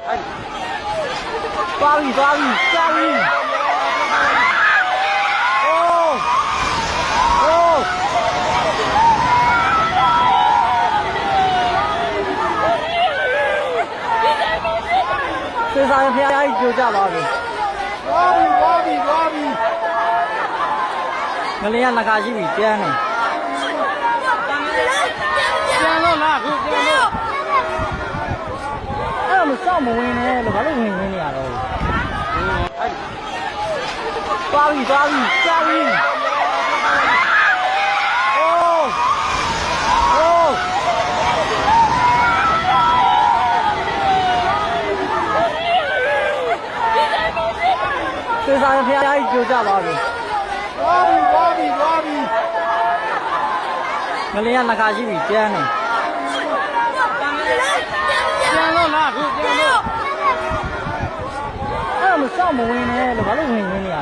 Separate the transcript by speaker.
Speaker 1: သွားပြီသွားပြီကြာပြီအိုးစေစာဖျားကြီးကြိုကြပါပြီသွားပြီငလျင်ကနှခါရှိပြီကျန်းနေကျန်းလို့လားခုကျန်းလို့အဲ့တော့မစောင့်မဝင်နဲ့လို့ဘာလို့ဝင်နေရတော့သွားပြီကြာပြီစေစာဖျားကြီးကြိုကြပါပြီသွားပြီငလျင်ကနှခါရှိပြီကျန်းနေကျန်းလို့လားခုကျန်းလို့အဲ့တော့မစောင့်မဝင်နဲ့လို့ဘာလို့ဝင်နေရ